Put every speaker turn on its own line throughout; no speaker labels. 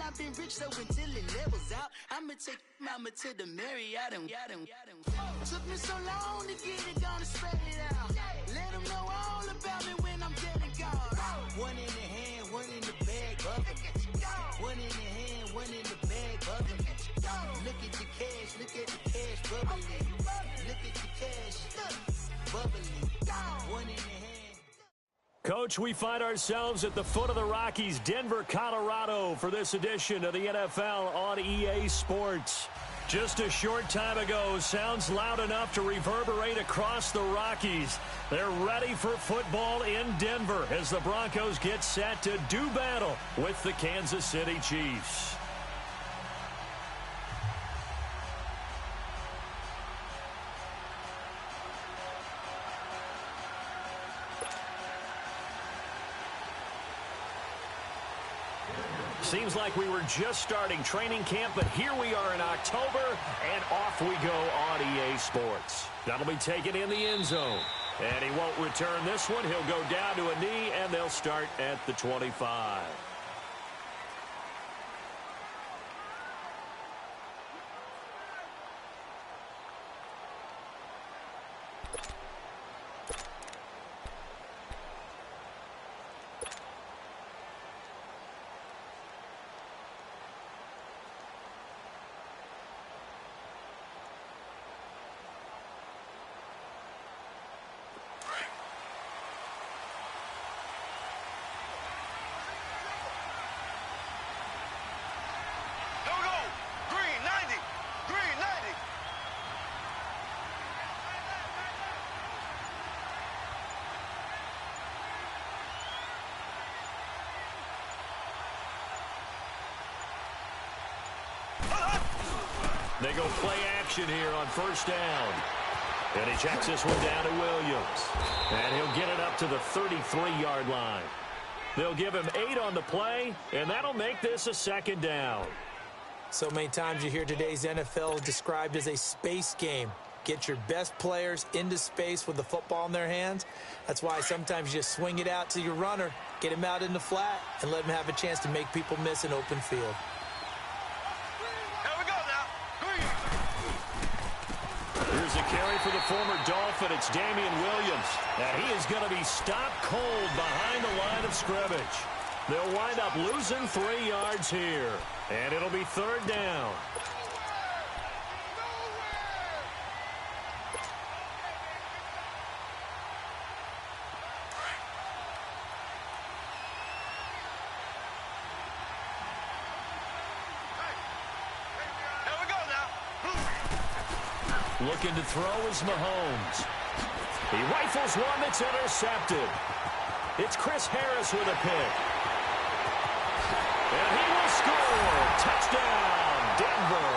I've been rich, so until it levels out, I'ma take mama to the Marriott and took me so long to get it, gonna spread it out. Let them know all about me when I'm dead and gone. One in the hand, one in the bag, bubbling. One in the hand, one in the bag, bubbling. Look at the cash, look at the cash, bubbling. Look at the cash, bubbling. One in the hand.
Coach, we find ourselves at the foot of the Rockies, Denver, Colorado, for this edition of the NFL on EA Sports. Just a short time ago, sounds loud enough to reverberate across the Rockies. They're ready for football in Denver as the Broncos get set to do battle with the Kansas City Chiefs. Seems like we were just starting training camp, but here we are in October, and off we go on EA Sports. That'll be taken in the end zone. And he won't return this one. He'll go down to a knee, and they'll start at the 25. They go play action here on first down. And he checks this one down to Williams. And he'll get it up to the 33-yard line. They'll give him 8 on the play, and that'll make this a second down.
So many times you hear today's NFL described as a space game. Get your best players into space with the football in their hands. That's why sometimes you just swing it out to your runner, get him out in the flat, and let him have a chance to make people miss an open field.
Here's a carry for the former Dolphin. It's Damian Williams. And he is going to be stopped cold behind the line of scrimmage. They'll wind up losing 3 yards here. And it'll be third down. Looking to throw is Mahomes. He rifles one that's intercepted. It's Chris Harris with a pick. And he will score. Touchdown, Denver.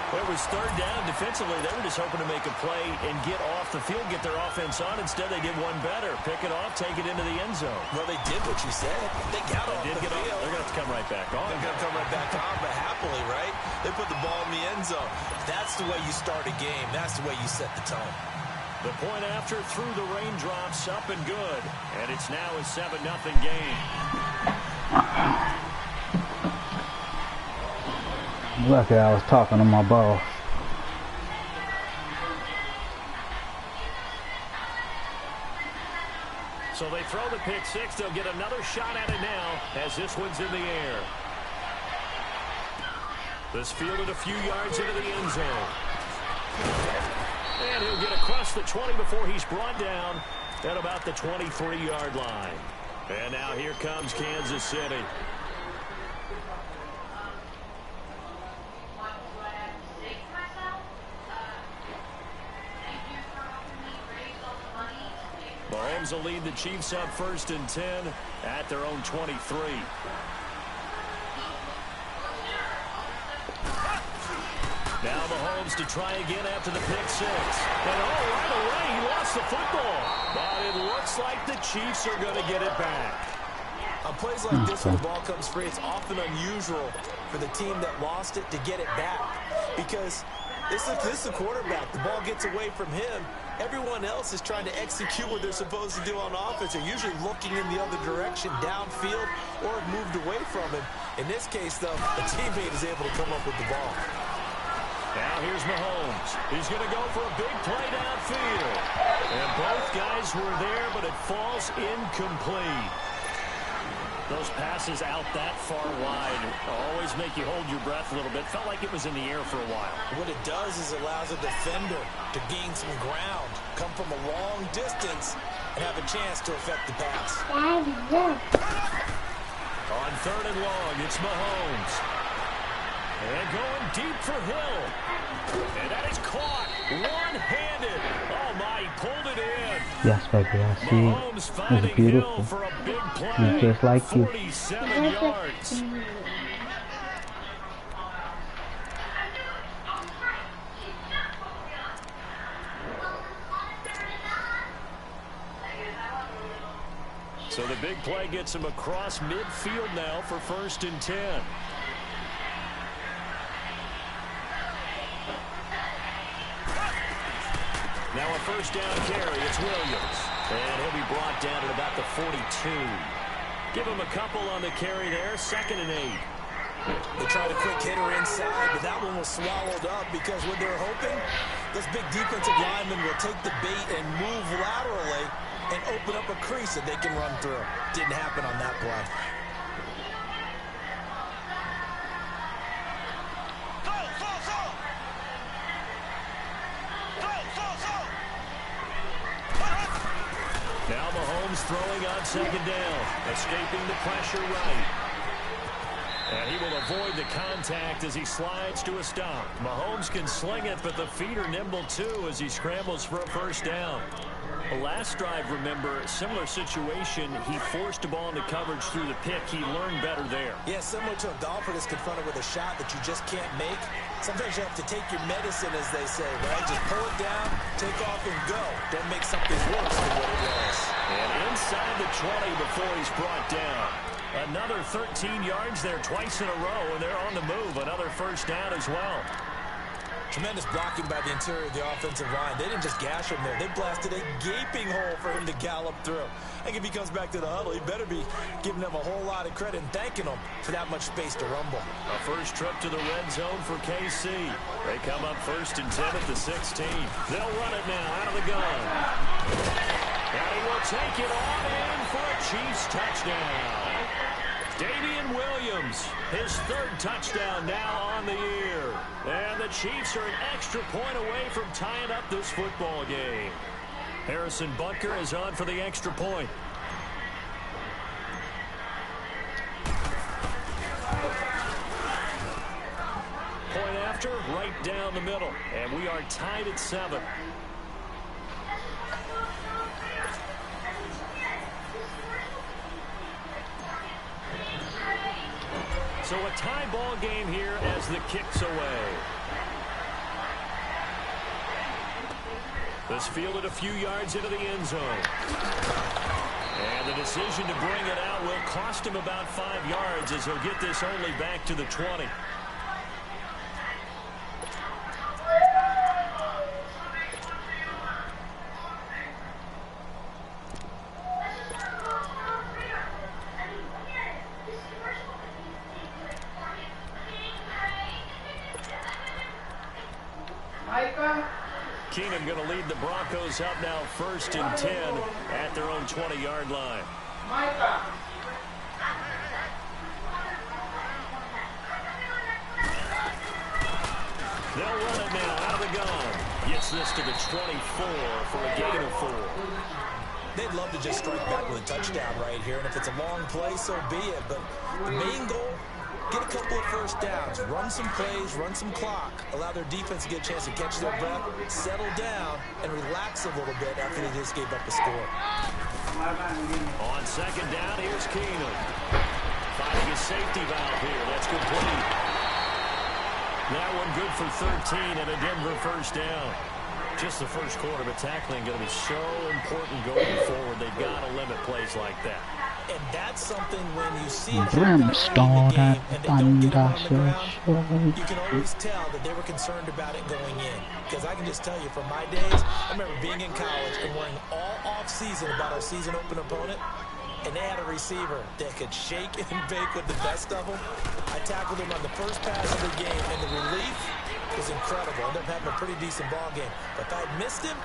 It was third down. Defensively, they were just hoping to make a play and get off the field, get their offense on. Instead, they did one better. Pick it off, take it into the end zone.
Well, they did what you said. They got off the field.
They're going to have to come right back on.
They're going to come right back on, but happily, right? They put the ball in the end zone. That's the way you start a game. That's the way you set the tone.
The point after through the raindrops, up and good. And it's now a 7-0 game.
Lucky I was talking to my boss.
So they throw the pick six. They'll get another shot at it now as this one's in the air. This fielded a few yards into the end zone. And he'll get across the 20 before he's brought down at about the 23-yard line. And now here comes Kansas City. Mahomes will lead the Chiefs up 1st and 10 at their own 23. Now Mahomes to try again after the pick six. And right away he lost the football. But it looks like the Chiefs are going to get it back.
On plays like this, when the ball comes free, it's often unusual for the team that lost it to get it back. Because this is the quarterback. The ball gets away from him. Everyone else is trying to execute what they're supposed to do on offense. They're usually looking in the other direction, downfield, or have moved away from him. In this case, though, a teammate is able to come up with the ball.
Now here's Mahomes. He's going to go for a big play downfield. And both guys were there, but it falls incomplete. Those passes out that far wide always make you hold your breath a little bit. Felt like it was in the air for a while.
What it does is it allows a defender to gain some ground, come from a long distance, and have a chance to affect the pass.
On 3rd and long, it's Mahomes. And going deep for Hill. And that is caught one-handed. Oh, my, he pulled it in.
Yes, baby, I see it. It's beautiful.
For a big play.
It's just like you.
47 yards. So the big play gets him across midfield now for 1st and 10. Now a 1st down carry, it's Williams. And he'll be brought down at about the 42. Give him a couple on the carry there, 2nd and 8.
They tried a quick hitter inside, but that one was swallowed up because what they're hoping, this big defensive lineman will take the bait and move laterally and open up a crease that they can run through. Didn't happen on that play.
Now Mahomes throwing on 2nd down, escaping the pressure right. And he will avoid the contact as he slides to a stop. Mahomes can sling it, but the feet are nimble too as he scrambles for a 1st down. The last drive, remember, similar situation. He forced a ball into coverage through the pick. He learned better there.
Yeah, similar to a golfer that's confronted with a shot that you just can't make. Sometimes you have to take your medicine, as they say, right? Just pull it down, take off, and go. Don't make something worse than what it was.
And inside the 20 before he's brought down. Another 13 yards there twice in a row, and they're on the move. Another 1st down as well.
Tremendous blocking by the interior of the offensive line. They didn't just gash him there. They blasted a gaping hole for him to gallop through. I think if he comes back to the huddle, he better be giving them a whole lot of credit and thanking them for that much space to rumble.
A 1st trip to the red zone for KC. They come up 1st and 10 at the 16. They'll run it now out of the gun. And he will take it on in for a Chiefs touchdown. Damian Williams, his 3rd touchdown now on the year. And the Chiefs are an extra point away from tying up this football game. Harrison Butker is on for the extra point. Point after, right down the middle. And we are tied at 7. So a tie ball game here as the kick's away. This fielded a few yards into the end zone. And the decision to bring it out will cost him about 5 yards as he'll get this only back to the 20. Keenum going to lead the Broncos up now 1st and 10 at their own 20-yard line. They'll run it now out of the gun. Gets this to the 24 for a gain of 4.
They'd love to just strike back with a touchdown right here, and if it's a long play, so be it. But the main goal, get a couple of 1st downs, run some plays, run some clock, allow their defense to get a chance to catch their breath, settle down, and relax a little bit after they just gave up a score.
On 2nd down, here's Keenum. Finding a safety valve here. That's complete. That one good for 13 and a Denver 1st down. Just the first quarter, but tackling going to be so important going forward. They've got to limit plays like that.
And that's something when you see it
Brimstone
game and they don't get it on the
and
ground, you can always tell that they were concerned about it going in. Because I can just tell you from my days, I remember being in college and worrying all off-season about our season open opponent, and they had a receiver that could shake and bake with the best of them. I tackled him on the first pass of the game, and the relief was incredible. I ended up having a pretty decent ball game. But if I had missed him,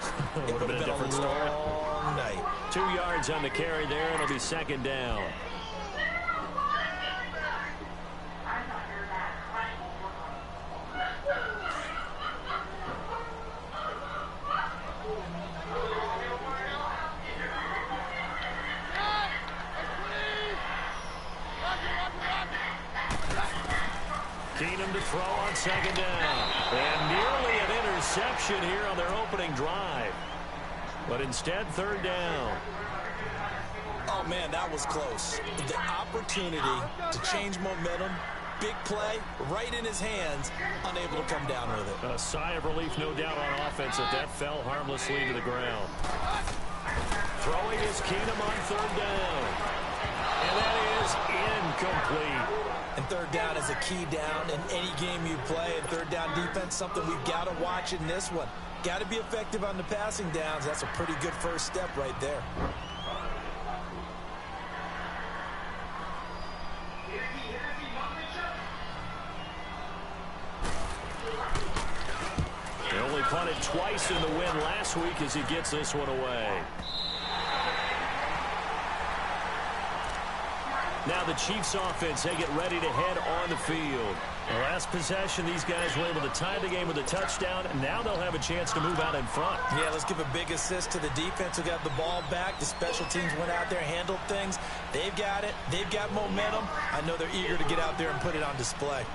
it would have been a different long night.
2 yards on the carry there. It'll be second down. Keenum to throw on second down. And nearly an interception here on their opening drive. But instead, third down.
Oh, man, that was close. The opportunity to change momentum, big play, right in his hands, unable to come down with it.
A sigh of relief, no doubt, on offense that fell harmlessly to the ground. Throwing is Keenum on third down. And that is incomplete.
And third down is a key down in any game you play. And third down defense, something we've got to watch in this one. Got to be effective on the passing downs. That's a pretty good first step right there.
He only punted twice in the win last week as he gets this one away. Now the Chiefs offense, they get ready to head on the field. The last possession, these guys were able to tie the game with a touchdown, and now they'll have a chance to move out in front.
Yeah, let's give a big assist to the defense who got the ball back. The special teams went out there, handled things. They've got it. They've got momentum. I know they're eager to get out there and put it on display.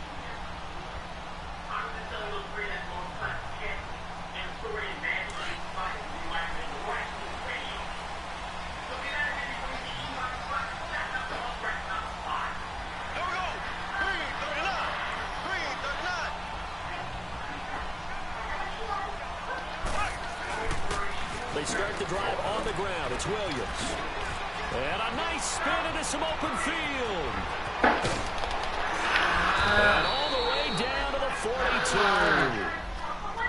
They start the drive on the ground. It's Williams. And a nice spin into some open field. And all the way down to the 42.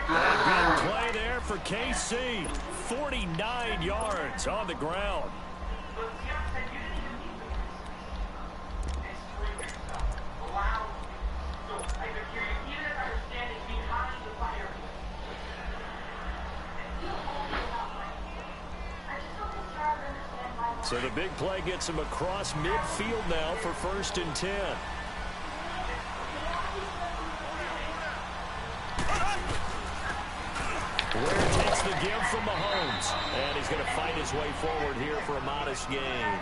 A big play there for KC. 49 yards on the ground. So the big play gets him across midfield now for 1st and 10. Ware takes the give from Mahomes. And he's going to fight his way forward here for a modest gain.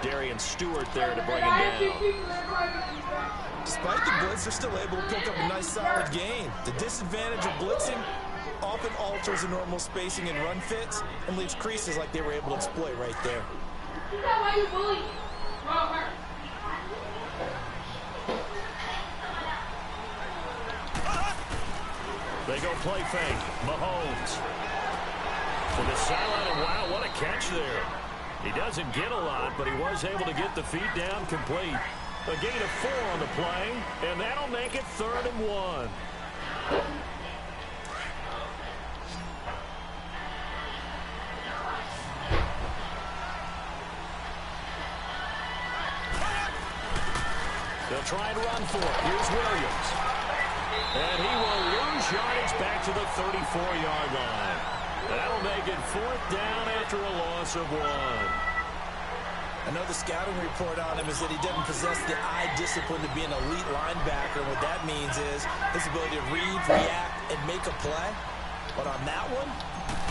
Darian Stewart there to bring him down.
Despite the blitz, they're still able to pick up a nice solid gain. The disadvantage of blitzing often alters the normal spacing and run fits and leaves creases like they were able to exploit right there.
They go play fake. Mahomes to the sideline, and wow, what a catch there. He doesn't get a lot, but he was able to get the feet down complete. A gain of 4 on the play, and that'll make it 3rd and 1. They'll try and run for it. Here's Williams. And he will lose yardage back to the 34-yard line. That'll make it 4th down after a loss of 1.
I know the scouting report on him is that he doesn't possess the eye discipline to be an elite linebacker. And what that means is his ability to read, react, and make a play. But on that one,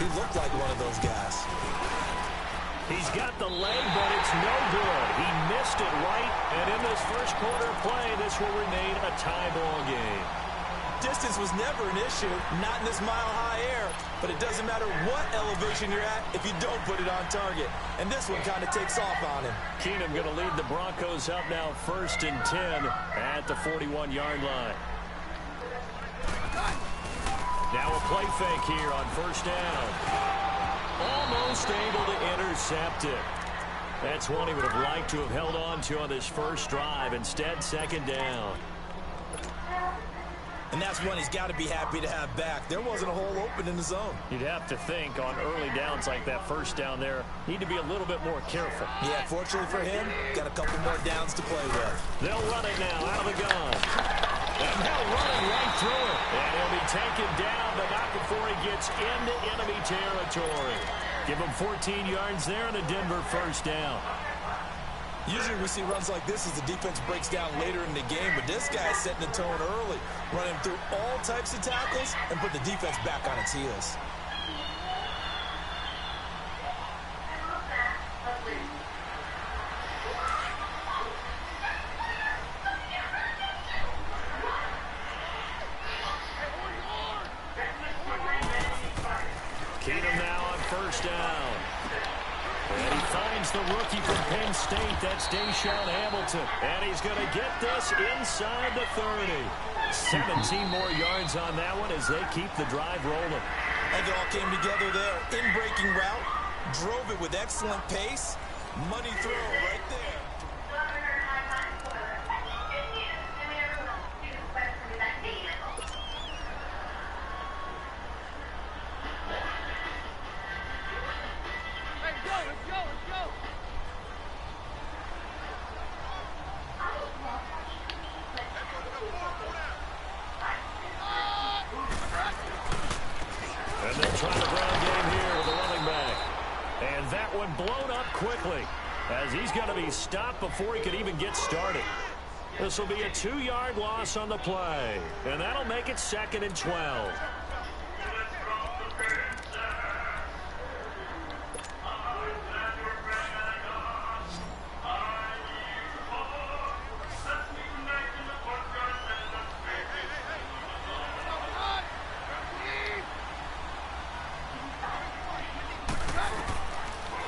he looked like one of those guys.
He's got the leg, but it's no good. He missed it right, and in this first quarter of play, this will remain a tie ball game.
Distance was never an issue, not in this mile-high air, but it doesn't matter what elevation you're at if you don't put it on target. And this one kind of takes off on him.
Keenum going to lead the Broncos up now 1st and 10 at the 41-yard line. Now a play fake here on 1st down. Almost able to intercept it. That's one he would have liked to have held on to on this first drive. Instead, second down.
And that's one he's got to be happy to have back. There wasn't a hole open in the zone.
You'd have to think on early downs like that first down there, need to be a little bit more careful.
Yeah, fortunately for him, got a couple more downs to play with.
They'll run it now out of the gun. And now running right through it. And he'll be taken down, but not before he gets into enemy territory. Give him 14 yards there and a Denver first down.
Usually we see runs like this as the defense breaks down later in the game, but this guy's setting the tone early, running through all types of tackles and put the defense back on its heels.
Keenum now on first down. And he finds the rookie from Penn State. That's Deshaun Hamilton. And he's going to get this inside the 30. 17 more yards on that one as they keep the drive rolling.
I think it all came together there. In-breaking route, drove it with excellent pace. Money throw right there.
Blown up quickly as he's going to be stopped before he could even get started. This will be a 2-yard loss on the play, and that'll make it 2nd and 12.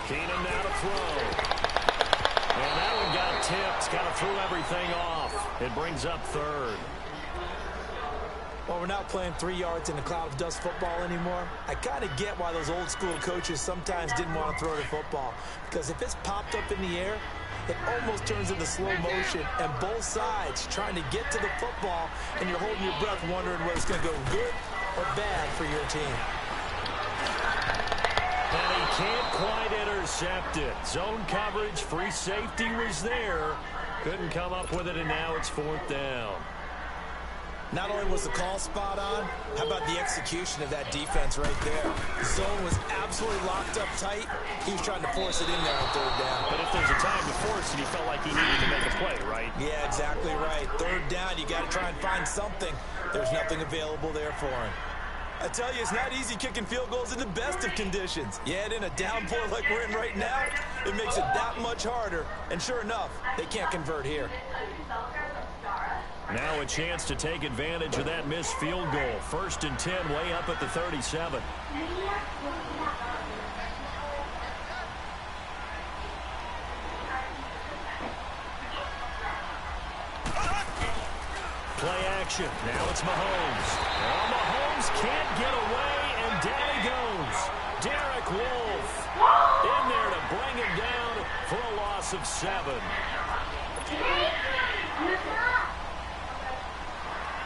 Keenum now to throw. And that one got tipped. Kind of threw everything off. It brings up 3rd.
Well, we're not playing 3 yards in a cloud of dust football anymore. I kind of get why those old school coaches sometimes didn't want to throw the football. Because if it's popped up in the air, it almost turns into slow motion. And both sides trying to get to the football, and you're holding your breath wondering whether it's going to go good or bad for your team.
And he can't quite intercept it. Zone coverage, free safety was there. Couldn't come up with it, and now it's 4th down.
Not only was the call spot on, how about the execution of that defense right there? The zone was absolutely locked up tight. He was trying to force it in there on 3rd down.
But if there's a time to force it, he felt like he needed to make a play, right?
Yeah, exactly right. 3rd down, you got to try and find something. There's nothing available there for him. I tell you, it's not easy kicking field goals in the best of conditions. Yet in a downpour like we're in right now, it makes it that much harder. And sure enough, they can't convert here.
Now a chance to take advantage of that missed field goal. 1st and 10, way up at the 37. Play action. Now it's Mahomes. Oh, Mahomes can't get away, and down he goes. Derek Wolfe in there to bring him down for a loss of 7.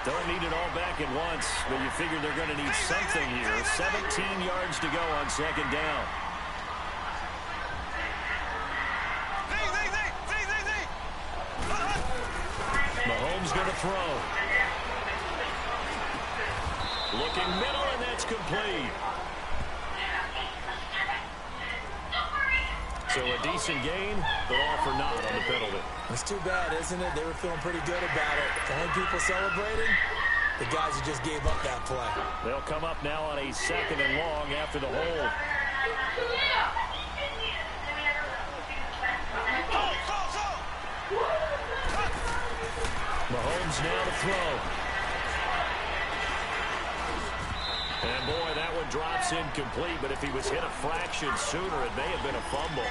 Don't need it all back at once, but you figure they're going to need something here. 17 yards to go on 2nd down. Mahomes going to throw. Looking middle, and that's complete. So a decent gain, but all for naught on the penalty.
It's too bad, isn't it? They were feeling pretty good about it. The only people celebrating, the guys who just gave up that play.
They'll come up now on a 2nd and long after the hold. Mahomes now to throw. And boy, that one drops incomplete, but if he was hit a fraction sooner, it may have been a fumble.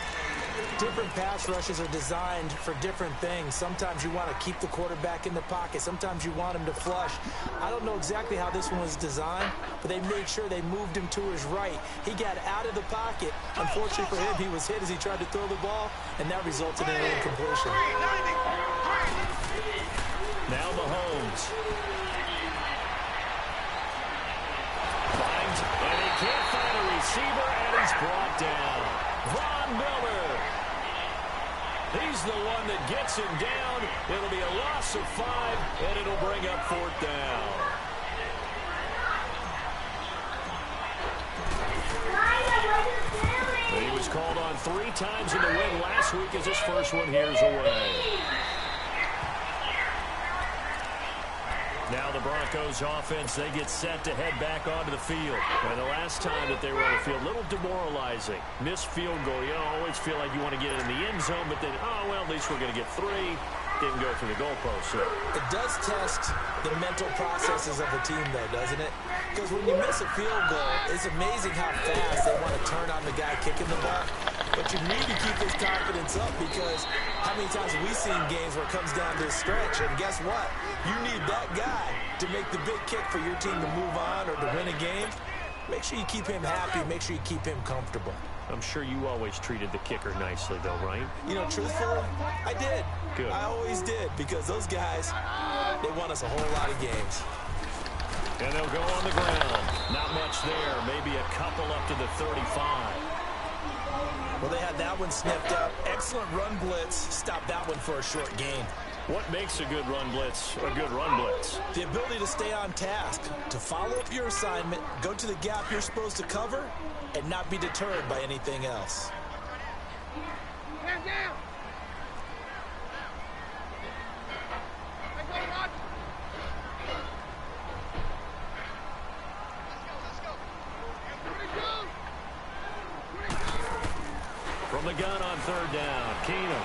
Different pass rushes are designed for different things. Sometimes you want to keep the quarterback in the pocket. Sometimes you want him to flush. I don't know exactly how this one was designed, but they made sure they moved him to his right. He got out of the pocket. Unfortunately for him, he was hit as he tried to throw the ball, and that resulted in an incompletion.
Now Mahomes. Finds, and he can't find a receiver, and he's brought down. Von Miller. He's the one that gets him down. It'll be a loss of 5, and it'll bring up 4th down. And he was called on 3 times in the win last week as his first one here's away. Now the Broncos offense, they get set to head back onto the field. And the last time that they were on the field, a little demoralizing. Missed field goal. You always feel like you want to get it in the end zone, but then, oh, well, at least we're going to get 3. Didn't go through the goalpost. So.
It does test the mental processes of the team, though, doesn't it? Because when you miss a field goal, it's amazing how fast they want to turn on the guy kicking the ball. But you need to keep his confidence up, because how many times have we seen games where it comes down to a stretch, and guess what? You need that guy to make the big kick for your team to move on or to win a game. Make sure you keep him happy. Make sure you keep him comfortable.
I'm sure you always treated the kicker nicely, though, right?
You know, truthfully, I did.
Good.
I always did, because those guys, they won us a whole lot of games.
And they'll go on the ground. Not much there. Maybe a couple up to the 35.
Well, they had that one snipped up. Excellent run blitz. Stopped that one for a short gain.
What makes a good run blitz a good run blitz?
The ability to stay on task, to follow up your assignment, go to the gap you're supposed to cover, and not be deterred by anything else.
From the gun on 3rd down, Keenum.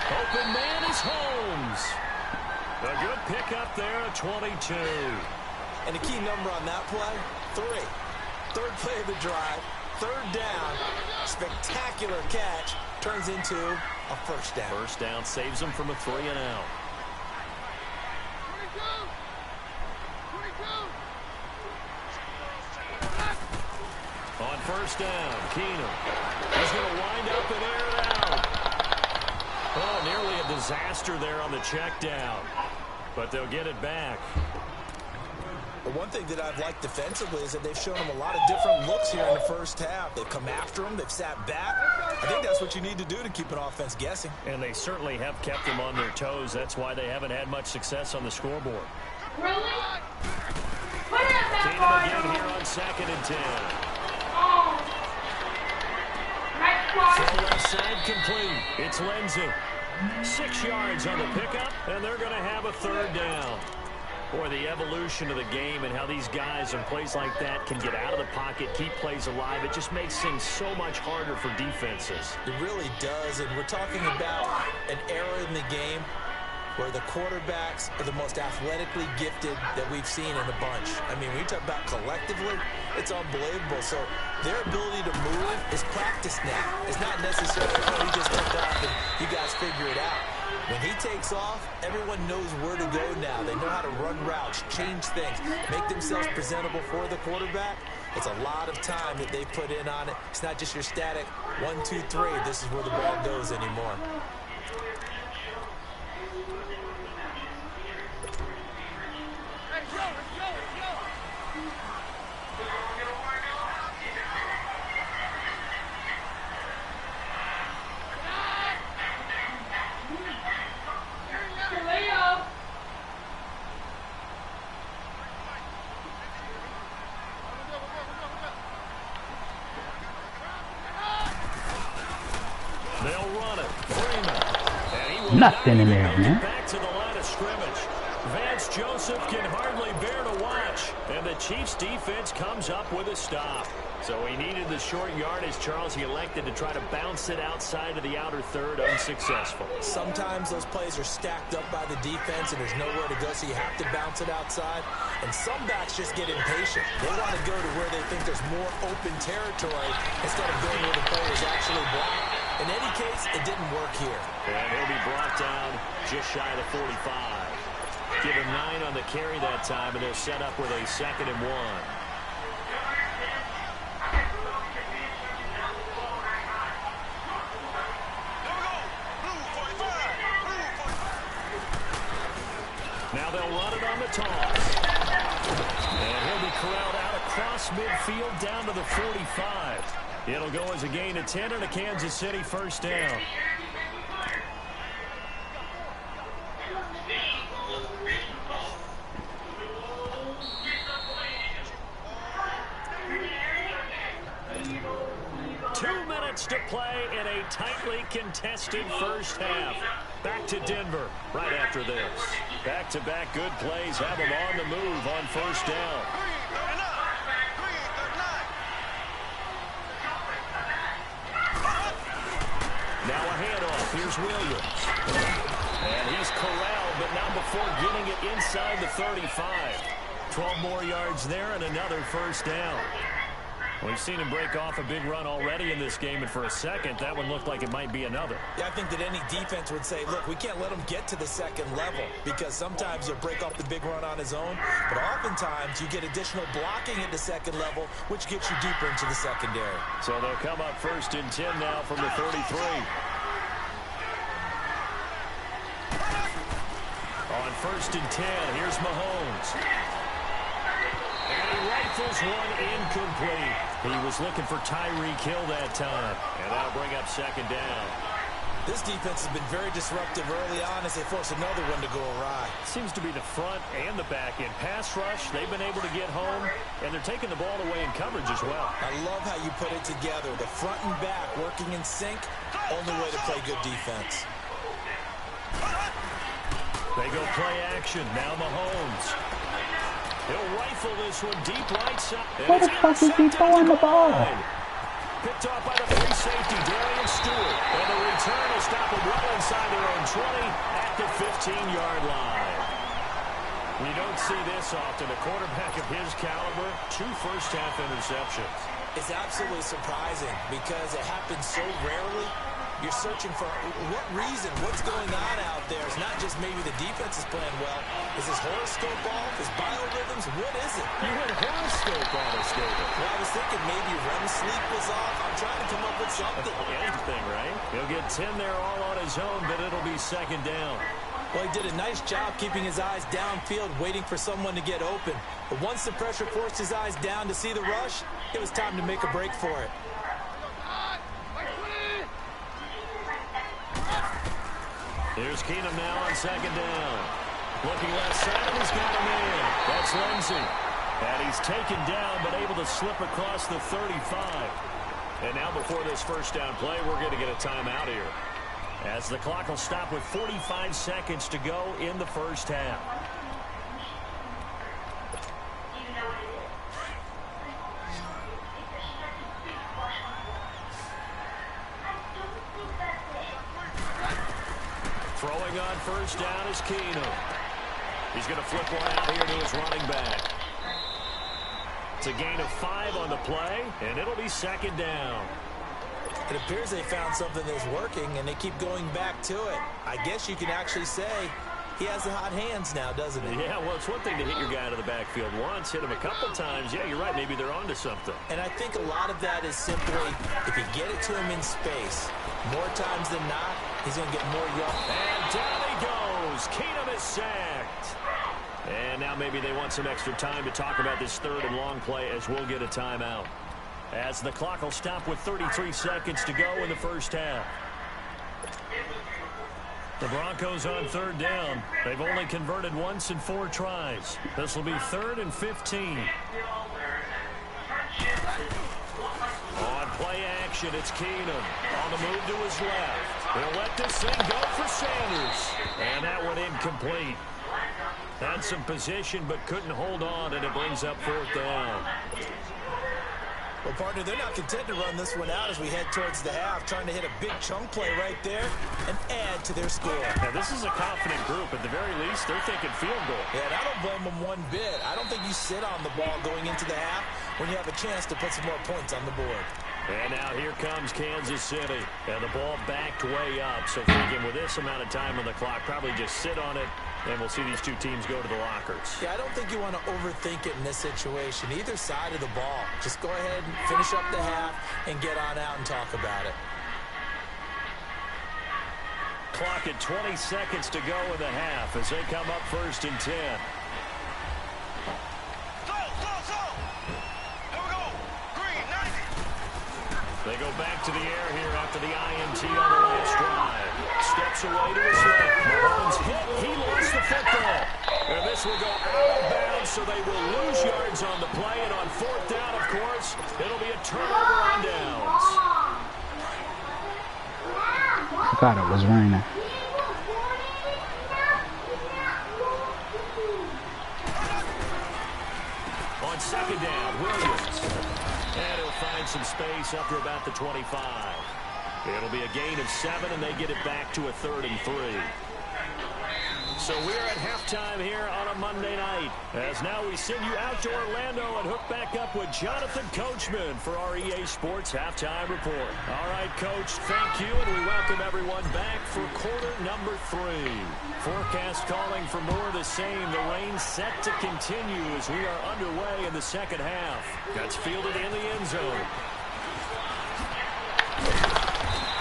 Open man is Holmes. A good pickup there at 22.
And the key number on that play, 3. 3rd play of the drive, 3rd down, spectacular catch, turns into a 1st down.
1st down saves them from a 3-and-out. On 1st down, Keenum. He's going to wind up and air it out. Oh, nearly a disaster there on the check down. But they'll get it back.
The one thing that I've liked defensively is that they've shown them a lot of different looks here in the first half. They've come after them. They've sat back. I think that's what you need to do to keep an offense guessing.
And they certainly have kept them on their toes. That's why they haven't had much success on the scoreboard.
Really?
Keenum again here on 2nd and 10. Full left side complete. It's Lindsey. 6 yards on the pickup, and they're going to have a 3rd down. Boy, the evolution of the game and how these guys and plays like that can get out of the pocket, keep plays alive, it just makes things so much harder for defenses.
It really does, and we're talking about an era in the game where the quarterbacks are the most athletically gifted that we've seen in a bunch. I mean, when you talk about collectively, it's unbelievable. So their ability to move is practiced now. It's not necessarily, oh, he just took off and you guys figure it out. When he takes off, everyone knows where to go now. They know how to run routes, change things, make themselves presentable for the quarterback. It's a lot of time that they put in on it. It's not just your static 1, 2, 3, this is where the ball goes anymore.
Nothing in there, man.
Back to the line of scrimmage. Vance Joseph can hardly bear to watch And the Chiefs defense comes up with a stop. So he needed the short yardage, Charles. He elected to try to bounce it outside of the outer third, unsuccessful.
Sometimes those plays are stacked up by the defense and there's nowhere to go, so you have to bounce it outside. And some backs just get impatient. They want to go to where they think there's more open territory instead of going where the player is actually blocked. In any case, it didn't work here.
And he'll be brought down just shy of the 45. Give him 9 on the carry that time, and they'll set up with a 2nd and 1. Now they'll run it on the toss. And he'll be corralled out across midfield down to the 45. It'll go as a gain of 10 and a Kansas City first down. To play in a tightly contested first half. Back to Denver right after this. Back-to-back good plays have them on the move on first down. Now a handoff. Here's Williams. And he's corralled, but not before getting it inside the 35. 12 more yards there and another first down. We've seen him break off a big run already in this game, and for a second, that one looked like it might be another.
Yeah, I think that any defense would say, look, we can't let him get to the second level, because sometimes he'll break off the big run on his own, but oftentimes you get additional blocking at the second level, which gets you deeper into the secondary.
So they'll come up 1st and 10 now from the 33. On 1st and 10, here's Mahomes. And he rifles one incomplete. He was looking for Tyreek Hill that time. And that'll bring up 2nd down.
This defense has been very disruptive early on as they force another one to go awry.
Seems to be the front and the back end. Pass rush, they've been able to get home, and they're taking the ball away in coverage as well.
I love how you put it together. The front and back working in sync, only way to play good defense.
They go play action. Now Mahomes. He'll rifle this one deep right side.
Where the fuck is he throwing the ball?
Picked off by the free safety, Darian Stewart. And the return will stop him well inside their own 20 at the 15-yard line. We don't see this often. A quarterback of his caliber, 2 first-half interceptions.
It's absolutely surprising because it happens so rarely. You're searching for what reason, what's going on out there. It's not just maybe the defense is playing well. Is his horoscope off? His biorhythms? What is it?
You had horoscope on us, David.
Well, I was thinking maybe REM sleep was off. I'm trying to come up with something.
Anything, right? He'll get 10 there all on his own, but it'll be 2nd down.
Well, he did a nice job keeping his eyes downfield, waiting for someone to get open. But once the pressure forced his eyes down to see the rush, it was time to make a break for it.
Here's Keenum now on 2nd down. Looking left side, and he's got him in. That's Lindsey. And he's taken down, but able to slip across the 35. And now before this first down play, we're going to get a timeout here, as the clock will stop with 45 seconds to go in the first half. Throwing on first down is Keenum. He's going to flip one out here to his running back. It's a gain of 5 on the play, and it'll be 2nd down.
It appears they found something that's working, and they keep going back to it. I guess you can actually say he has the hot hands now, doesn't he?
Yeah, well, it's one thing to hit your guy out of the backfield once, hit him a couple times. Yeah, you're right. Maybe they're onto something.
And I think a lot of that is simply if you get it to him in space, more times than not, he's going to get more yards.
And down he goes. Keenum is sacked. And now maybe they want some extra time to talk about this 3rd and long play, as we'll get a timeout, as the clock will stop with 33 seconds to go in the first half. The Broncos on 3rd down. They've only converted once in 4 tries. This will be 3rd and 15. On play action, it's Keenum. On the move to his left. He'll let this thing go for Sanders. And that one incomplete. Had some position but couldn't hold on, and it brings up 4th down.
Well, partner, they're not content to run this one out as we head towards the half, trying to hit a big chunk play right there and add to their score.
Now, this is a confident group. At the very least, they're thinking field goal.
Yeah, and I don't blame them one bit. I don't think you sit on the ball going into the half when you have a chance to put some more points on the board.
And now here comes Kansas City. And the ball backed way up. So thinking with this amount of time on the clock, probably just sit on it, and we'll see these two teams go to the lockers.
Yeah, I don't think you want to overthink it in this situation. Either side of the ball. Just go ahead and finish up the half and get on out and talk about it.
Clock at 20 seconds to go in the half as they come up 1st and 10. They go back to the air here after the INT on the last drive. Steps away to his left. Mahomes hit. He lost the football. And this will go out of bounds, so they will lose yards on the play. And on 4th down, of course, it'll be a turnover on downs.
I thought it was raining.
On 2nd down, Williams. And he'll find some space up to about the 25. It'll be a gain of 7, and they get it back to a 3rd and 3. So we're at halftime here on a Monday night. As now we send you out to Orlando and hook back up with Jonathan Coachman for our EA Sports Halftime Report. All right, Coach, thank you, and we welcome everyone back for quarter number 3. Forecast calling for more of the same. The rain set to continue as we are underway in the second half. That's fielded in the end zone.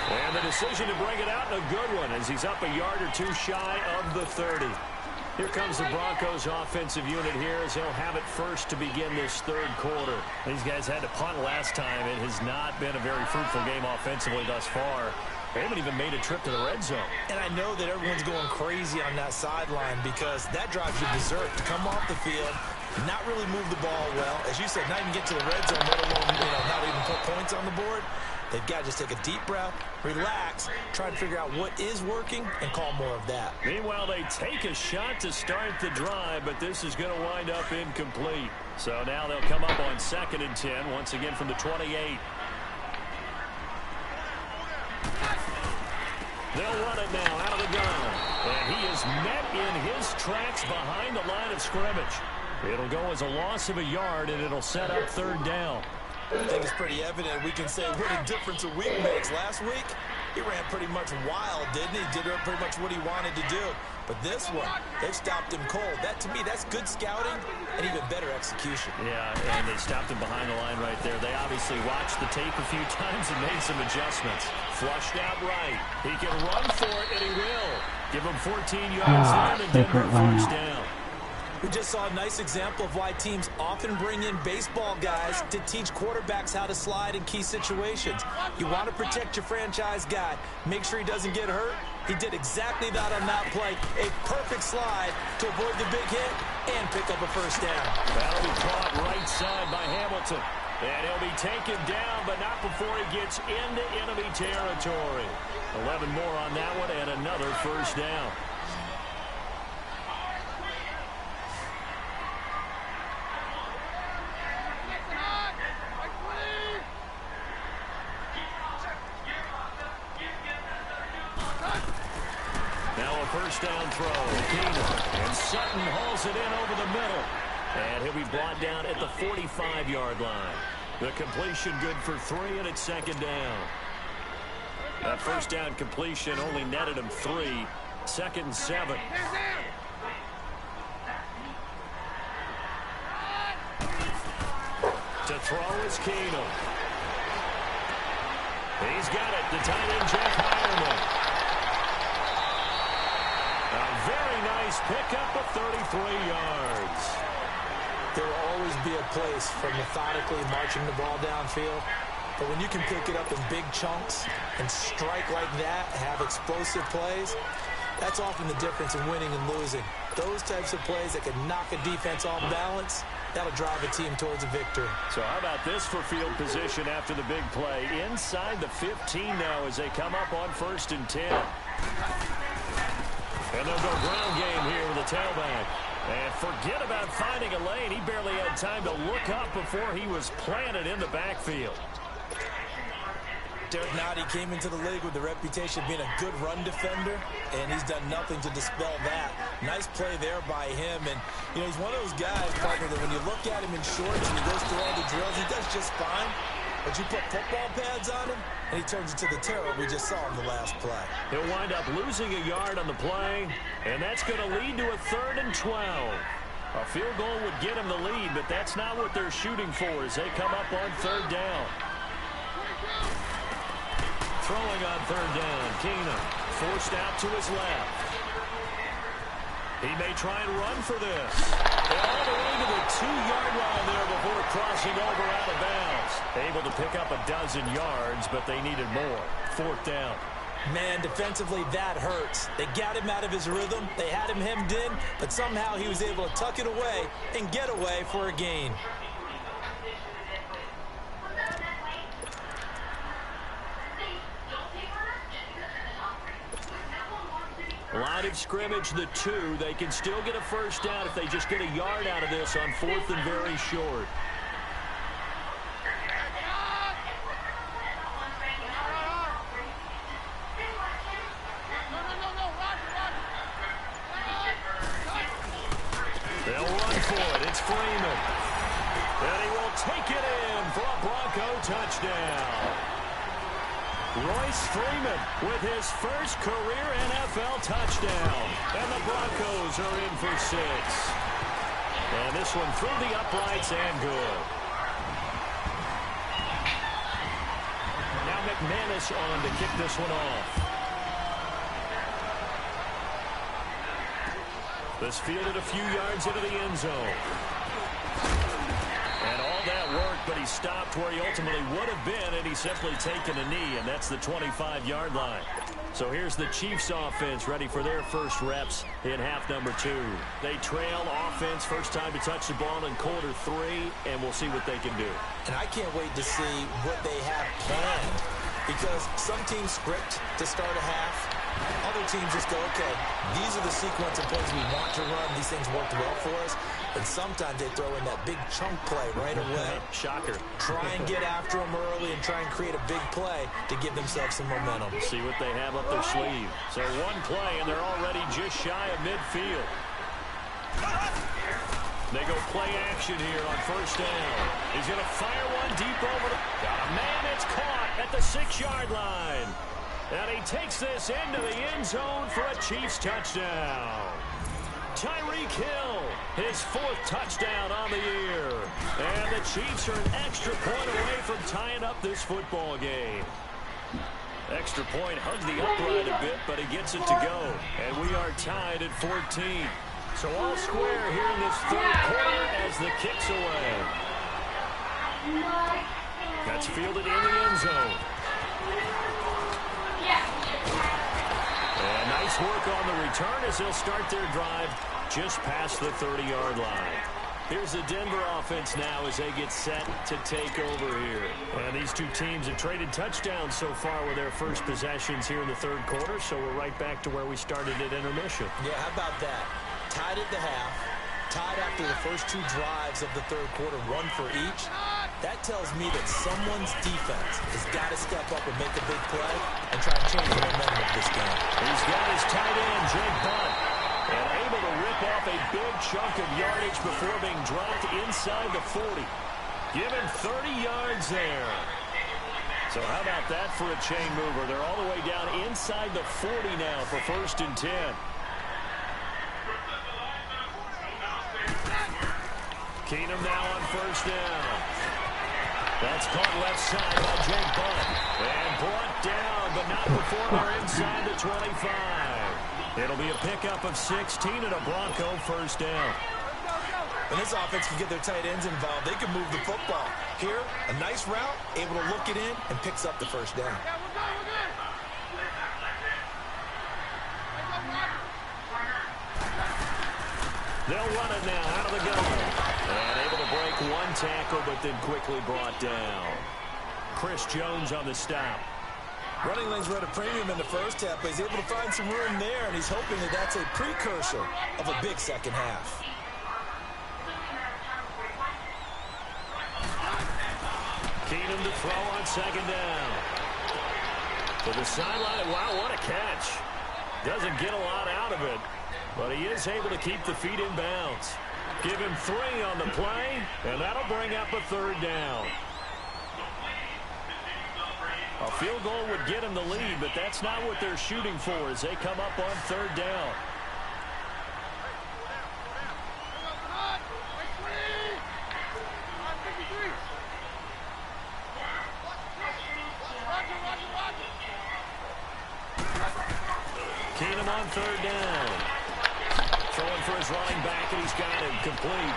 And the decision to bring it out, a good one, as he's up a yard or two shy of the 30. Here comes the Broncos offensive unit here as they'll have it first to begin this 3rd quarter. These guys had to punt last time. It has not been a very fruitful game offensively thus far. They haven't even made a trip to the red zone.
And I know that everyone's going crazy on that sideline because that drives you berserk to come off the field, not really move the ball well. As you said, not even get to the red zone, let alone not even put points on the board. They've got to just take a deep breath, relax, try to figure out what is working, and call more of that.
Meanwhile, they take a shot to start the drive, but this is going to wind up incomplete. So now they'll come up on 2nd and 10, once again from the 28. They'll run it now out of the gun. And he is met in his tracks behind the line of scrimmage. It'll go as a loss of a yard, and it'll set up 3rd down.
I think it's pretty evident. We can say what a difference a week makes. Last week, he ran pretty much wild, didn't he? Did pretty much what he wanted to do. But this one, they've stopped him cold. That, to me, that's good scouting and even better execution.
Yeah, and they stopped him behind the line right there. They obviously watched the tape a few times and made some adjustments. Flushed out right. He can run for it, and he will. Give him 14 yards there, and Denver 1st down.
We just saw a nice example of why teams often bring in baseball guys to teach quarterbacks how to slide in key situations. You want to protect your franchise guy. Make sure he doesn't get hurt. He did exactly that on that play. A perfect slide to avoid the big hit and pick up a 1st down.
That'll be caught right side by Hamilton. And he'll be taken down, but not before he gets into enemy territory. 11 more on that one and another 1st down. Now a 1st down throw. And Sutton hauls it in over the middle. And he'll be brought down at the 45-yard line. The completion good for 3, and it's 2nd down. That 1st down completion only netted him 3. 2nd and 7. To throw is Keenum. He's got it. The tight end, Jeff Hireman. A very nice pickup of 33 yards.
There will always be a place for methodically marching the ball downfield. But when you can pick it up in big chunks and strike like that, have explosive plays, that's often the difference in winning and losing. Those types of plays that can knock a defense off balance, that'll drive a team towards a victory.
So how about this for field position after the big play? Inside the 15 now as they come up on 1st and 10. And they'll go ground game here with a tailback. And forget about finding a lane. He barely had time to look up before he was planted in the backfield.
Derek Nottie came into the league with the reputation of being a good run defender, and he's done nothing to dispel that. Nice play there by him. And, you know, he's one of those guys, partner, that when you look at him in shorts and he goes through all the drills, he does just fine. But you put football pads on him, and he turns into the terror we just saw in the last play.
He'll wind up losing a yard on the play, and that's going to lead to a 3rd and 12. A field goal would get him the lead, but that's not what they're shooting for as they come up on 3rd down. Throwing on 3rd down, Keenum forced out to his left. He may try and run for this. And all the way to the 2-yard line there before crossing over out of bounds. Able to pick up a dozen yards, but they needed more. 4th down.
Man, defensively, that hurts. They got him out of his rhythm. They had him hemmed in, but somehow he was able to tuck it away and get away for a gain.
Line of scrimmage, the 2. They can still get a 1st down if they just get a yard out of this on 4th and very short. They'll run for it. It's Freeman. And he will take it in for a Bronco touchdown. Royce Freeman with his first career NFL touchdown. And the Broncos are in for 6. And this one through the uprights and good. Now McManus on to kick this one off. This fielded a few yards into the end zone. And all that worked, but he stopped where he ultimately would have been, and he's simply taken a knee, and that's the 25-yard line. So here's the Chiefs offense ready for their first reps in half number 2. They trail offense, first time to touch the ball in quarter 3, and we'll see what they can do.
And I can't wait to see what they have planned, because some teams script to start a half. Other teams just go, okay, these are the sequence of plays we want to run. These things worked well for us. And sometimes they throw in that big chunk play right away.
Shocker.
Try and get after them early and try and create a big play to give themselves some momentum.
See what they have up their sleeve. So one play, and they're already just shy of midfield. They go play action here on 1st down. He's going to fire one deep over the... Got a man, it's caught at the 6-yard line. And he takes this into the end zone for a Chiefs touchdown. Tyreek Hill, his 4th touchdown on the year. And the Chiefs are an extra point away from tying up this football game. Extra point hugged the upright a bit, but he gets it to go. And we are tied at 14. So all square here in this 3rd quarter as the kick's away. That's fielded in the end zone. And nice work on the return as they'll start their drive just past the 30-yard line. Here's the Denver offense now as they get set to take over here. And these two teams have traded touchdowns so far with their first possessions here in the 3rd quarter, so we're right back to where we started at intermission.
Yeah, how about that? Tied at the half, tied after the first 2 drives of the 3rd quarter, 1 for each. That tells me that someone's defense has got to step up and make a big play and try to change the momentum of this game.
He's got his tight end, Jake Butt, and able to rip off a big chunk of yardage before being dropped inside the 40. Give him 30 yards there. So how about that for a chain mover? They're all the way down inside the 40 now for 1st and 10. Keenum now on 1st down. That's caught left side by Jake Butt. And brought down, but not before they're inside the 25. It'll be a pickup of 16 and a Bronco 1st down.
When this offense can get their tight ends involved, they can move the football. Here, a nice route, able to look it in, and picks up the 1st down.
They'll run it now out of the gun. And able to break 1 tackle, but then quickly brought down. Chris Jones on the stop.
Running lanes were at a premium in the first half, but he's able to find some room there, and he's hoping that that's a precursor of a big second half.
Keenum to throw on second down. To the sideline. Wow, what a catch. Doesn't get a lot out of it, but he is able to keep the feet in bounds. Give him 3 on the play, and that'll bring up a third down. A field goal would get him the lead, but that's not what they're shooting for as they come up on third down. Keenum on third down. Throwing for his running back, and he's got him complete.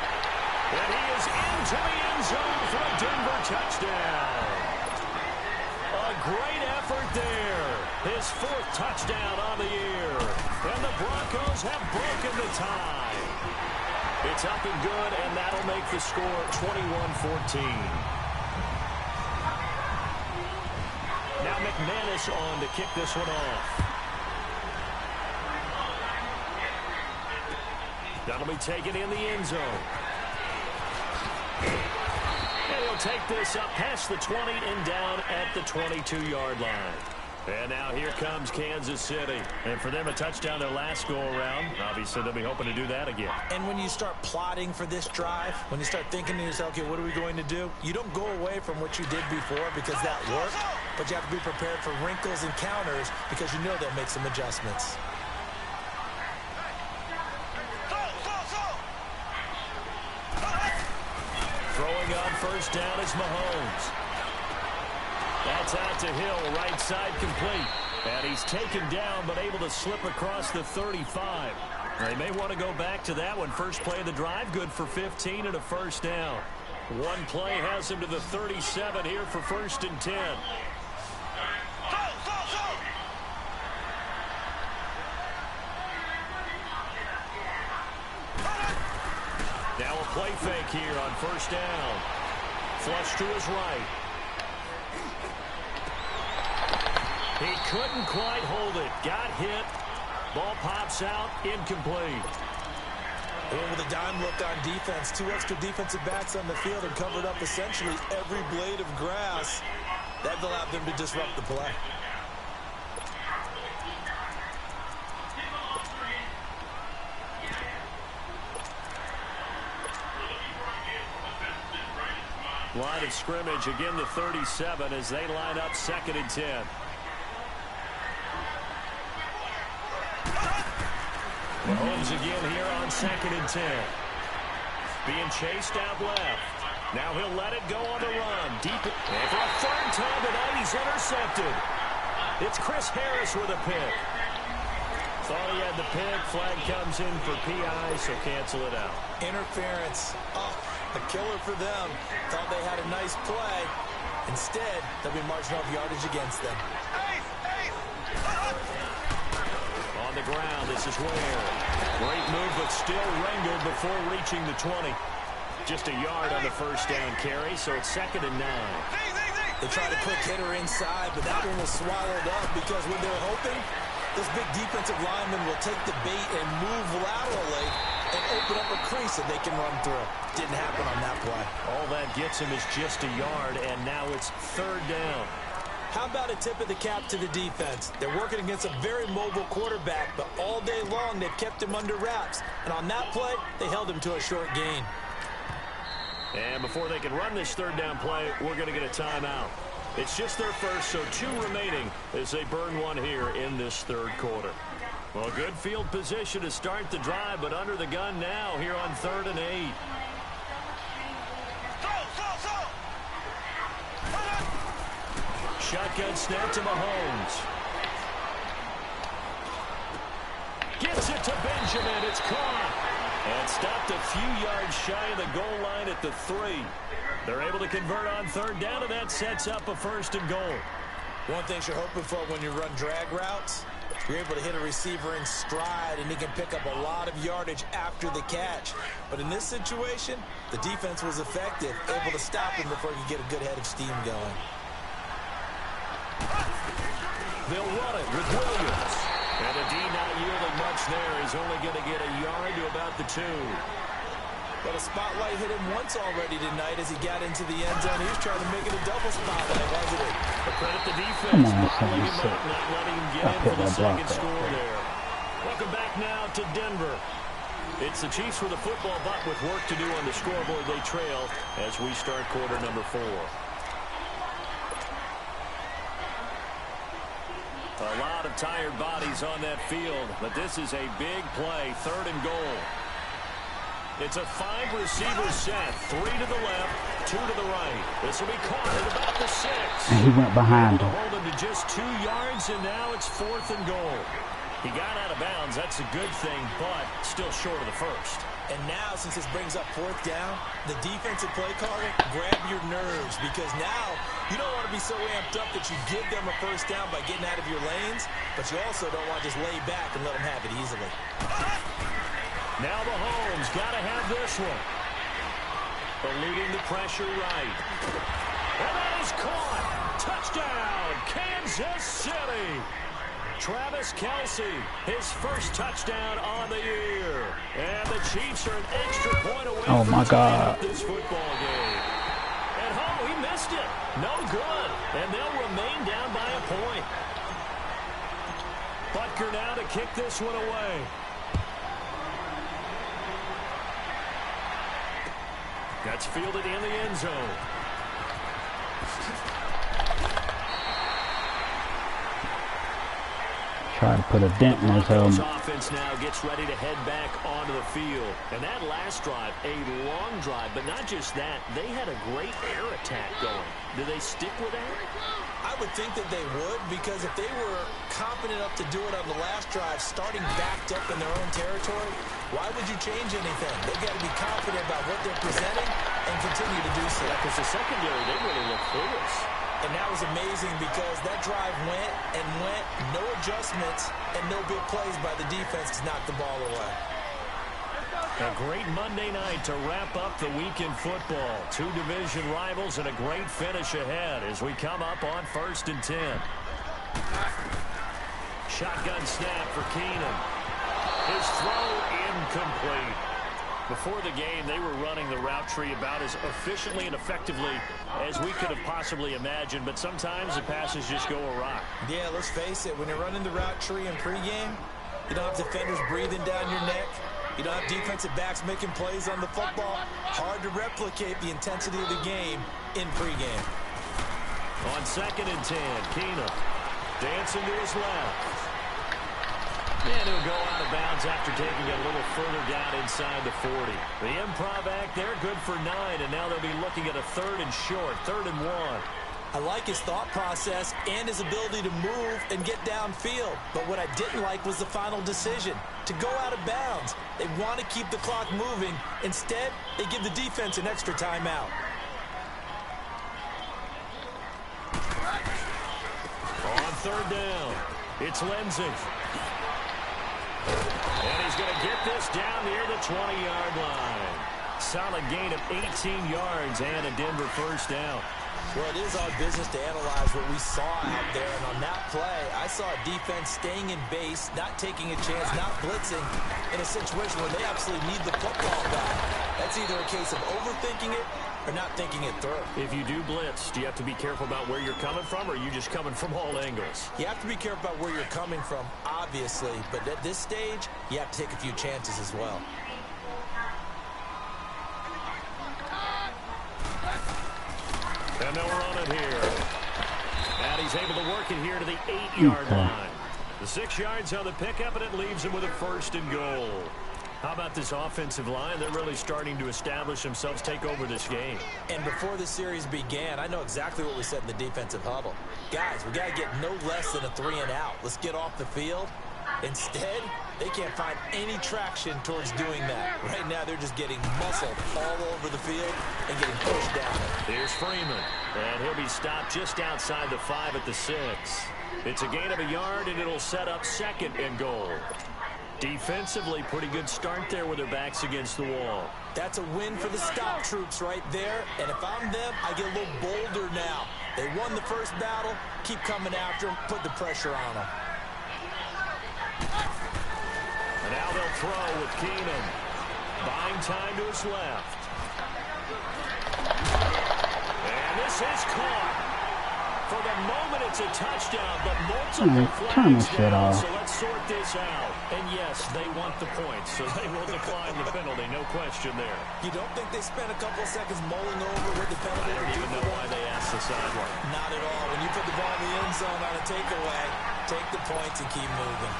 And he is into the end zone for a Denver touchdown. A great effort there. His 4th touchdown on the year. And the Broncos have broken the tie. It's up and good, and that'll make the score 21-14. Now McManus on to kick this one off. That'll be taken in the end zone. And he'll take this up past the 20 and down at the 22-yard line. And now here comes Kansas City. And for them, a touchdown their last go-around. Obviously, they'll be hoping to do that again.
And when you start plotting for this drive, when you start thinking to yourself, okay, what are we going to do? You don't go away from what you did before because that worked, but you have to be prepared for wrinkles and counters because you know they'll make some adjustments.
Throwing on first down is Mahomes. That's out to Hill, right side complete. And he's taken down, but able to slip across the 35. They may want to go back to that one. First play of the drive, good for 15 and a first down. One play has him to the 37 here for 1st and 10. Now a play fake here on first down. Flush to his right. He couldn't quite hold it. Got hit. Ball pops out. Incomplete.
And with a dime look on defense, 2 extra defensive backs on the field and covered up essentially every blade of grass. That allowed them to disrupt the play.
Line of scrimmage, again the 37 as they line up 2nd and 10. Mahomes again here on 2nd and 10. Being chased out left. Now he'll let it go on the run. Deep. And for a 3rd time tonight, he's intercepted. It's Chris Harris with a pick. Thought he had the pick. Flag comes in for PI, so cancel it out.
Interference. Oh, a killer for them. Thought they had a nice play. Instead, they'll be marching off yardage against them.
On the ground, this is Ware. Great move, but still wrangled before reaching the 20. Just a yard on the first down carry, so it's 2nd and 9.
They tried a quick hitter inside, but that one was swallowed up because when they're hoping, this big defensive lineman will take the bait and move laterally and open up a crease that they can run through. Didn't happen on that play.
All that gets him is just a yard, and now it's 3rd down.
How about a tip of the cap to the defense? They're working against a very mobile quarterback, but all day long they've kept him under wraps. And on that play, they held him to a short gain.
And before they can run this 3rd down play, we're going to get a timeout. It's just their first, so 2 remaining as they burn one here in this 3rd quarter. Well, good field position to start the drive, but under the gun now here on 3rd and 8. Shotgun snap to Mahomes. Gets it to Benjamin. It's caught. And stopped a few yards shy of the goal line at the 3. They're able to convert on 3rd down, and that sets up a 1st and goal.
One thing you're hoping for when you run drag routes, you're able to hit a receiver in stride, and he can pick up a lot of yardage after the catch. But in this situation, the defense was effective, able to stop him before he could get a good head of steam going.
They'll run it with Williams. And a D not yielding much there. He's only going to get a yard to about the 2.
Well, the spotlight hit him once already tonight as he got into the end zone. He was trying to make it a double spotlight, wasn't it?
But credit the defense.
Come on,
bottling him up, not letting him get in for the second score there. Welcome back now to Denver. It's the Chiefs with a football, but with work to do on the scoreboard, they trail as we start quarter number 4. A lot of tired bodies on that field, but this is a big play, 3rd and goal. It's a 5-receiver set, 3 to the left, 2 to the right. This will be caught at about the 6.
And he went behind him.
Hold him to just 2 yards, and now it's 4th and goal. He got out of bounds. That's a good thing, but still short of the first.
And now, since this brings up 4th down, the defensive play caller, grab your nerves, because now you don't want to be so amped up that you give them a first down by getting out of your lanes, but you also don't want to just lay back and let them have it easily.
Now Mahomes got to have this one. Eluding the pressure right. And that is caught. Touchdown, Kansas City. Travis Kelce, his first touchdown on the year. And the Chiefs are an extra point away from tying up this football game. And he missed it. No good. And they'll remain down by a point. Butker now to kick this one away. That's fielded in the end zone.
Try to put a dent in his helmet.
Offense now gets ready to head back onto the field. And that last drive, a long drive, but not just that. They had a great air attack going. Do they stick with that?
I would think that they would, because if they were confident enough to do it on the last drive, starting backed up in their own territory, why would you change anything? They've got to be confident about what they're presenting and continue to do so.
Because the secondary, they really look clueless.
And that was amazing because that drive went and went, no adjustments, and no big plays by the defense to knock the ball away.
A great Monday night to wrap up the week in football. 2 division rivals and a great finish ahead as we come up on 1st and 10. Shotgun snap for Keenum. His throw incomplete. Before the game, they were running the route tree about as efficiently and effectively as we could have possibly imagined, but sometimes the passes just go awry.
Yeah, let's face it, when you're running the route tree in pregame, you don't have defenders breathing down your neck. You don't have defensive backs making plays on the football. Hard to replicate the intensity of the game in pregame.
On 2nd and 10, Keenum dancing to his left. And he'll go out of bounds after taking it a little further down inside the 40. The improv act there, good for 9, and now they'll be looking at a 3rd and short, 3rd and 1.
I like his thought process and his ability to move and get downfield. But what I didn't like was the final decision, to go out of bounds. They want to keep the clock moving. Instead, they give the defense an extra timeout.
On 3rd down, it's Lindsey. And he's going to get this down near the 20-yard line. Solid gain of 18 yards and a Denver first down.
Well, it is our business to analyze what we saw out there. And on that play, I saw a defense staying in base, not taking a chance, not blitzing in a situation where they absolutely need the football back. That's either a case of overthinking it or not thinking it through.
If you do blitz, do you have to be careful about where you're coming from, or are you just coming from all angles?
You have to be careful about where you're coming from, obviously. But at this stage, you have to take a few chances as well.
And they'll run it here. And he's able to work it here to the 8-yard line. The 6 yards on the pickup, and it leaves him with a 1st and goal. How about this offensive line? They're really starting to establish themselves, take over this game.
And before the series began, I know exactly what we said in the defensive huddle. Guys, we got to get no less than a 3-and-out. Let's get off the field. Instead, they can't find any traction towards doing that. Right now, they're just getting muscled all over the field and getting pushed down.
Here's Freeman, and he'll be stopped just outside the 5 at the 6. It's a gain of a yard, and it'll set up 2nd and goal. Defensively, pretty good start there with their backs against the wall.
That's a win for the stop troops right there, and if I'm them, I get a little bolder now. They won the first battle, keep coming after them, put the pressure on them.
And now they'll throw with Keenum. Buying time to his left. And this is caught. For the moment, it's a touchdown, but multiple flags down, so let's sort this out. And yes, they want the points, so they will decline the penalty, no question there.
You don't think they spent a couple of seconds mulling over what the penalty?
I don't even know why they asked the sideline.
Not at all. When you put the ball in the end zone on a takeaway, take the points and keep moving.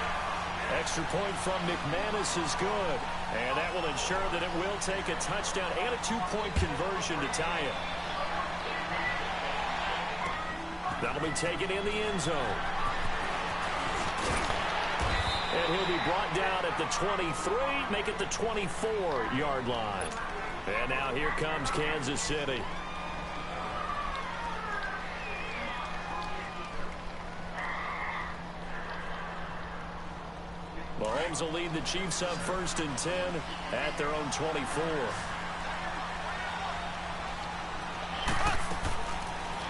Extra point from McManus is good, and that will ensure that it will take a touchdown and a two-point conversion to tie it. That'll be taken in the end zone. And he'll be brought down at the 23, make it the 24-yard line. And now here comes Kansas City. Mahomes will lead the Chiefs up 1st and 10 at their own 24.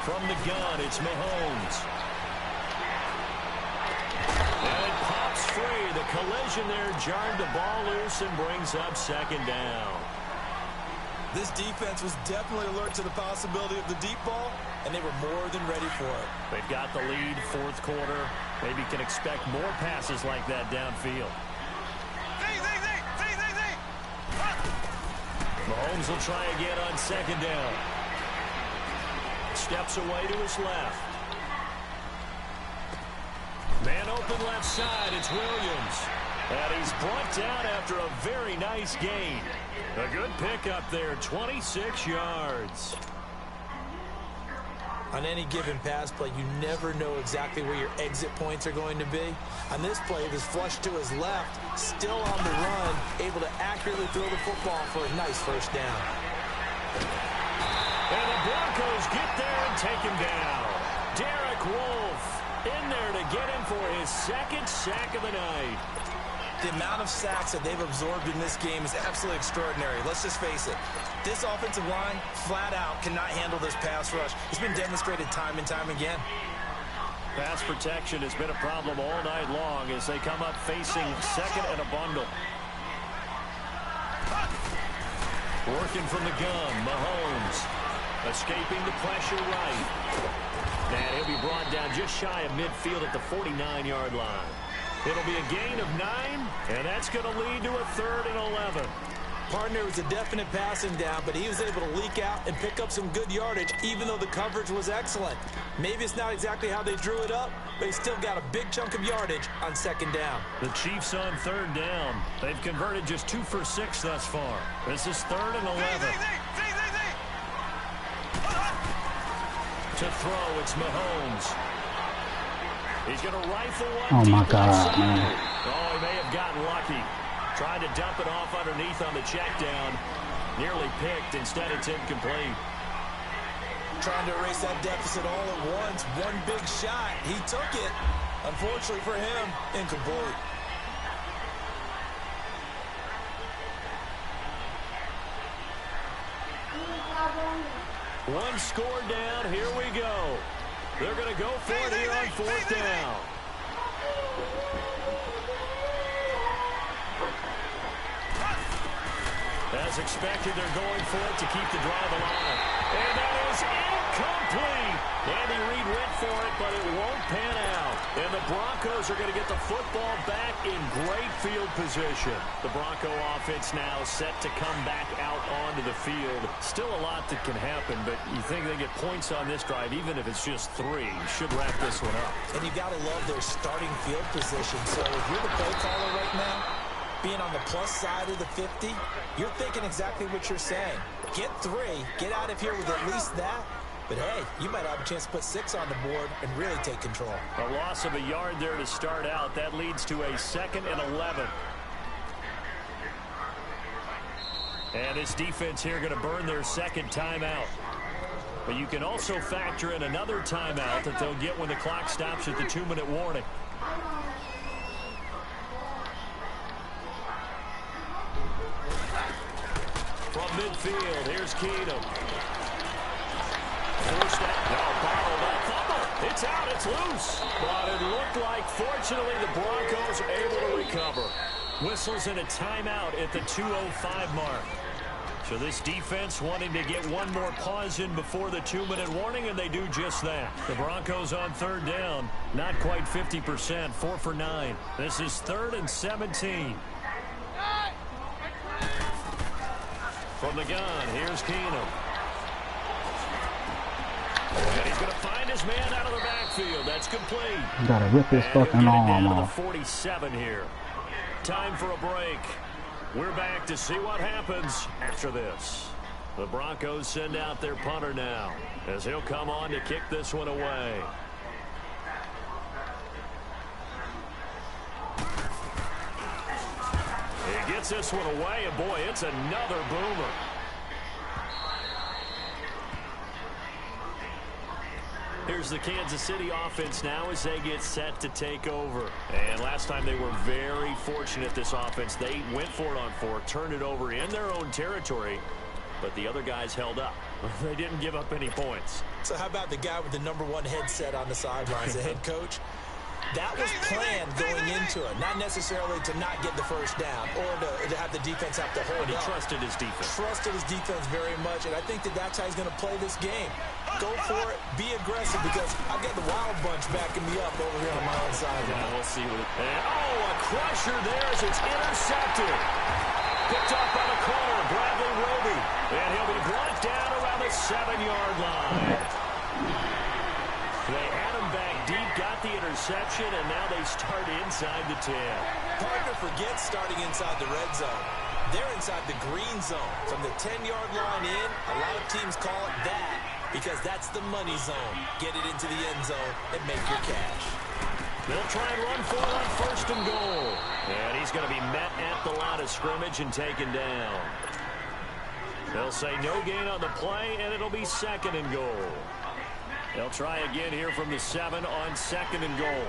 From the gun, it's Mahomes. And it pops free. The collision there jarred the ball loose and brings up 2nd down.
This defense was definitely alert to the possibility of the deep ball, and they were more than ready for it.
They've got the lead, 4th quarter. Maybe can expect more passes like that downfield. Mahomes will try again on 2nd down. Steps away to his left. Man open left side, it's Williams. And he's brought down after a very nice gain. A good pickup there, 26 yards.
On any given pass play, you never know exactly where your exit points are going to be. On this play, it was flushed to his left, still on the run, able to accurately throw the football for a nice 1st down.
And the Broncos get there and take him down. Derek Wolfe in there to get him for his 2nd sack of the night.
The amount of sacks that they've absorbed in this game is absolutely extraordinary. Let's just face it. This offensive line, flat out, cannot handle this pass rush. It's been demonstrated time and time again.
Pass protection has been a problem all night long as they come up facing 2nd and a bundle. Working from the gun, Mahomes. Escaping the pressure right. And he'll be brought down just shy of midfield at the 49-yard line. It'll be a gain of 9, and that's going to lead to a 3rd and 11.
Partner was a definite passing down, but he was able to leak out and pick up some good yardage, even though the coverage was excellent. Maybe it's not exactly how they drew it up, but he still got a big chunk of yardage on 2nd down.
The Chiefs on 3rd down. They've converted just 2 for 6 thus far. This is 3rd and 11. To throw, it's Mahomes. He's going to rifle one.
Oh, my God, man.
Oh, he may have gotten lucky. Tried to dump it off underneath on the check down. Nearly picked. Instead, it's incomplete.
Trying to erase that deficit all at once. One big shot. He took it. Unfortunately for him, incomplete.
One score down. Here we go. They're going to go for it here on 4th down. As expected, they're going for it to keep the drive alive. And that is incomplete. Andy Reid went for it, but it won't pan out. And the Broncos are going to get the football back in great field position. The Bronco offense now set to come back out onto the field. Still a lot that can happen, but you think they get points on this drive, even if it's just 3. Should wrap this one up.
And you got to love their starting field position. So if you're the play caller right now, being on the plus side of the 50, you're thinking exactly what you're saying. Get 3, get out of here with at least that. But hey, you might have a chance to put 6 on the board and really take control.
A loss of a yard there to start out. That leads to a 2nd and 11. And this defense here going to burn their 2nd timeout. But you can also factor in another timeout that they'll get when the clock stops at the 2-minute warning. From midfield, here's Keenum. First down. No, bottled up. Fumble. It's out. It's loose. But it looked like, fortunately, the Broncos are able to recover. Whistles in a timeout at the 2:05 mark. So this defense wanting to get one more pause in before the 2-minute warning, and they do just that. The Broncos on third down, not quite 50%, 4 for 9. This is 3rd and 17. From the gun, here's Keenum. And he's going to find his man out of the backfield. That's complete.
You gotta rip his fucking arm off.
47 here. Time for a break. We're back to see what happens after this. The Broncos send out their punter now as he'll come on to kick this one away. He gets this one away, and boy, it's another boomer. Here's the Kansas City offense now as they get set to take over. And last time they were very fortunate, this offense. They went for it on 4, turned it over in their own territory, but the other guys held up. They didn't give up any points.
So how about the guy with the #1 headset on the sidelines, the head coach? That was planned going into it, not necessarily to not get the first down or to have the defense have to hold
But he
up.
trusted his defense.
Trusted his defense very much, and I think that's how he's going to play this game. Go for it, be aggressive, because I've got the Wild Bunch backing me up over here on my own side.
Yeah, we'll see. A crusher there as it's intercepted. Picked up by the corner, Bradley Roby. And he'll be brought down around the 7-yard line. They had him back deep, got the interception, and now they start inside the 10.
Hard to forget starting inside the red zone. They're inside the green zone. From the 10-yard line in, a lot of teams call it that because that's the money zone. Get it into the end zone and make your cash.
They'll try and run for it on 1st and goal. And he's going to be met at the line of scrimmage and taken down. They'll say no gain on the play, and it'll be 2nd and goal. They'll try again here from the 7 on 2nd and goal.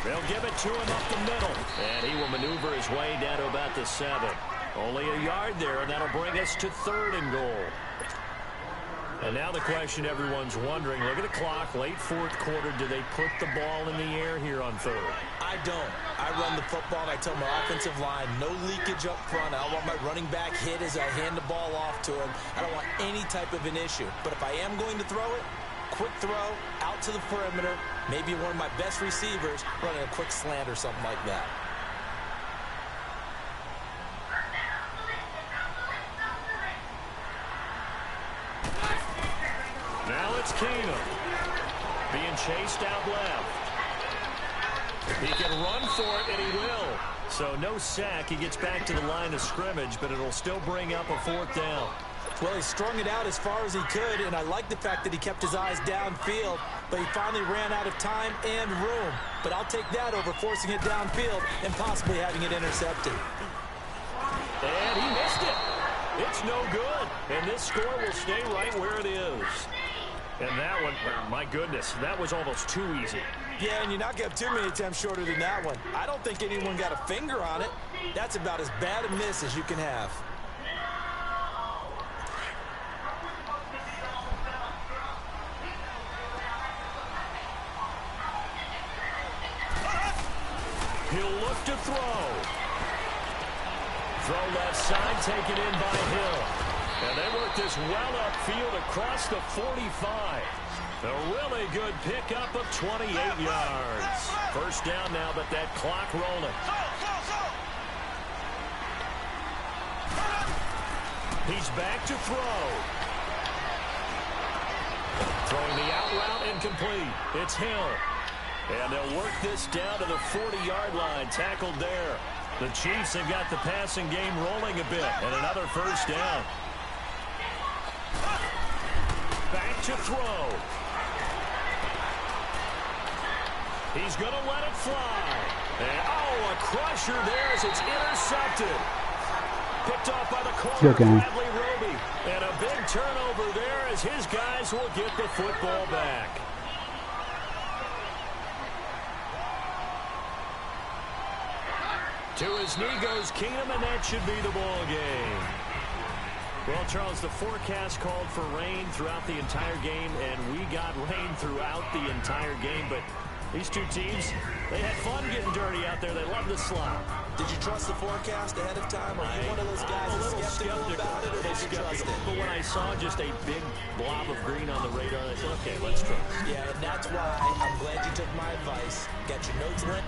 They'll give it to him up the middle. And he will maneuver his way down to about the 7. Only a yard there, and that'll bring us to 3rd and goal. And now the question everyone's wondering, look at the clock, late 4th quarter, do they put the ball in the air here on 3rd?
I don't. I run the football, and I tell my offensive line, no leakage up front. I don't want my running back hit as I hand the ball off to him. I don't want any type of an issue. But if I am going to throw it, quick throw, out to the perimeter, maybe one of my best receivers running a quick slant or something like that.
Now it's Keenum being chased out left. He can run for it, and he will. So no sack. He gets back to the line of scrimmage, but it'll still bring up a 4th down.
Well, he strung it out as far as he could, and I like the fact that he kept his eyes downfield, but he finally ran out of time and room. But I'll take that over forcing it downfield and possibly having it intercepted.
And he missed it. It's no good. And this score will stay right where it is. And that one, my goodness, that was almost too easy.
Yeah, and you're not going to have too many attempts shorter than that one. I don't think anyone got a finger on it. That's about as bad a miss as you can have.
He'll look to throw. Throw left side, taken in by Hill. And they work this well upfield across the 45. A really good pickup of 28 yards. 1st down now, but that clock rolling. He's back to throw. Throwing the out route incomplete. It's Hill. And they'll work this down to the 40-yard line. Tackled there. The Chiefs have got the passing game rolling a bit. And another 1st down. Back to throw. He's going to let it fly. And, a crusher there as it's intercepted. Picked off by the corner, Bradley Roby. And a big turnover there as his guys will get the football back. To his knee goes Keenum, and that should be the ball game. Well, Charles, the forecast called for rain throughout the entire game, and we got rain throughout the entire game, but These two teams, they had fun getting dirty out there. They love the slop.
Did you trust the forecast ahead of time? Or are you one of those guys
a little
skeptical about it, or did you trust it?
But when I saw just a big blob of green on the radar, I said, okay, let's trust.
Yeah, and that's why I'm glad you took my advice. Got your notes ready.